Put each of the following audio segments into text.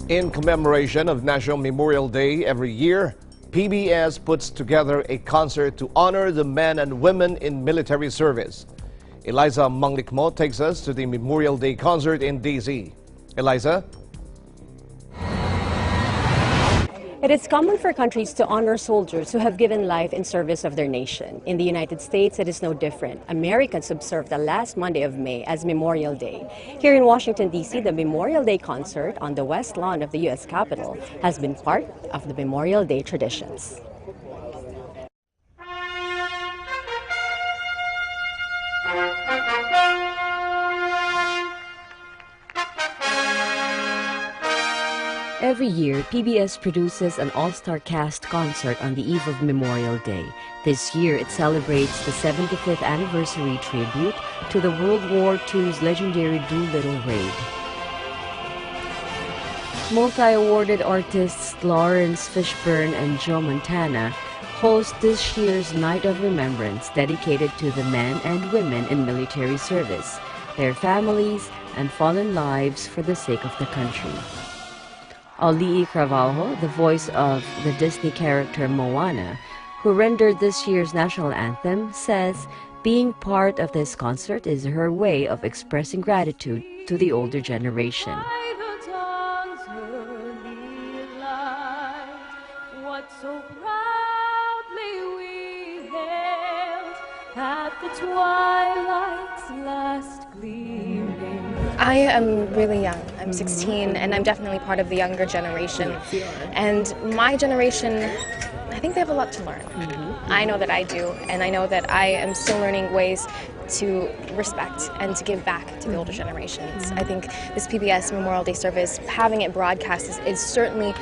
In commemoration of National Memorial Day every year, PBS puts together a concert to honor the men and women in military service. ELIZA MANGLICMOT takes us to the Memorial Day concert in DC. ELIZA? It is common for countries to honor soldiers who have given life in service of their nation. In the United States, it is no different. Americans observe the last Monday of May as Memorial Day. Here in Washington, D.C., the Memorial Day concert on the West Lawn of the U.S. Capitol has been part of the Memorial Day traditions. Every year, PBS produces an all-star cast concert on the eve of Memorial Day. This year, it celebrates the 75th anniversary tribute to the World War II's legendary Doolittle raid. Multi-awarded artists Lawrence Fishburne and Joe Montana host this year's Night of Remembrance dedicated to the men and women in military service, their families, and fallen lives for the sake of the country. Ali'i Cravalho, the voice of the Disney character Moana, who rendered this year's national anthem, says being part of this concert is her way of expressing gratitude to the older generation. So proudly we hailed at the twilight's last gleaming. I am really young. I'm 16, and I'm definitely part of the younger generation. And my generation, I think they have a lot to learn. I know that I do, and I know that I am still learning ways to respect and to give back to the older generations. I think this PBS Memorial Day service, having it broadcast is certainly,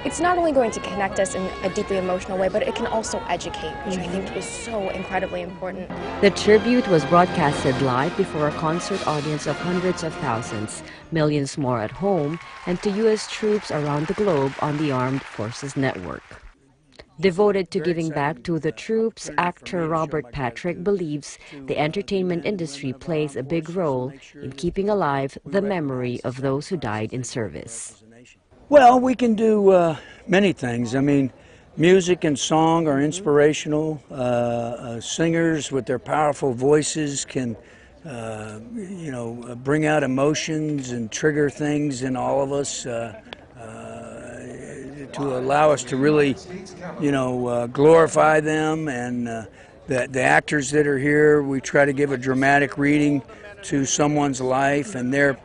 it's not only going to connect us in a deeply emotional way, but it can also educate, which I think is so incredibly important. The tribute was broadcasted live before a concert audience of hundreds of thousands, millions more at home, and to U.S. troops around the globe on the Armed Forces Network. Devoted to giving back to the troops, actor Robert Patrick believes the entertainment industry plays a big role in keeping alive the memory of those who died in service. Well, we can do many things. I mean, music and song are inspirational. Singers with their powerful voices can, bring out emotions and trigger things in all of us to allow us to really, glorify them. And the actors that are here, we try to give a dramatic reading to someone's life and their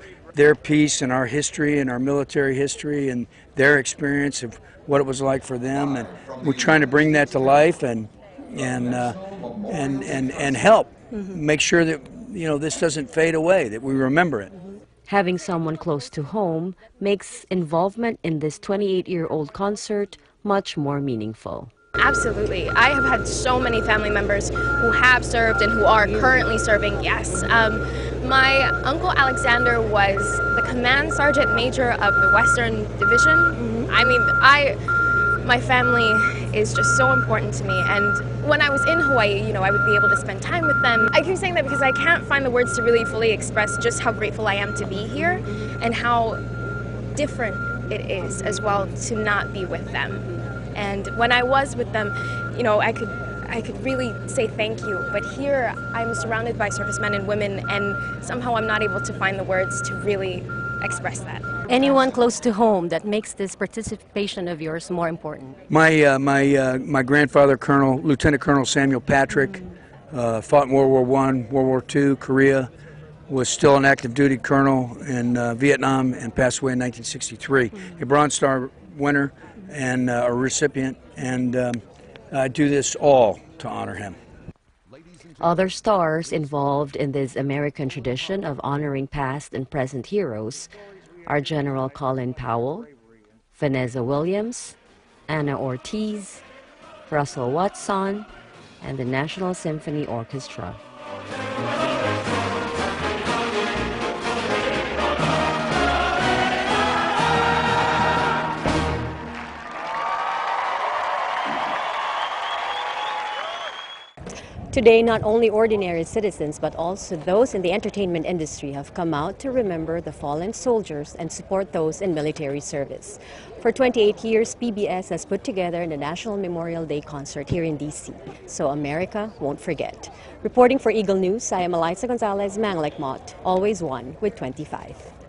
piece in our history and our military history and their experience of what it was like for them, and we're trying to bring that to life and help make sure that this doesn't fade away, that we remember it. Having someone close to home makes involvement in this 28-year-old concert much more meaningful. Absolutely. I have had so many family members who have served and who are currently serving, yes. My uncle Alexander was the command sergeant major of the Western Division. I mean, my family is just so important to me, and when I was in Hawaii, I would be able to spend time with them. I keep saying that because I can't find the words to really fully express just how grateful I am to be here and how different it is as well to not be with them. And when I was with them, I could really say thank you, but here I'm surrounded by servicemen and women, and somehow I'm not able to find the words to really express that. Anyone close to home that makes this participation of yours more important? My grandfather, Lieutenant Colonel Samuel Patrick, fought in World War I, World War II, Korea, was still an active duty colonel in Vietnam and passed away in 1963. A Bronze Star winner and a recipient, and I do this all to honor him. Other stars involved in this American tradition of honoring past and present heroes are General Colin Powell, Vanessa Williams, Anna Ortiz, Russell Watson, and the National Symphony Orchestra. Today, not only ordinary citizens but also those in the entertainment industry have come out to remember the fallen soldiers and support those in military service. For 28 years, PBS has put together the National Memorial Day concert here in DC, so America won't forget. Reporting for Eagle News, I am ELIZA Gonzalez, MANGLICMOT, always one with 25.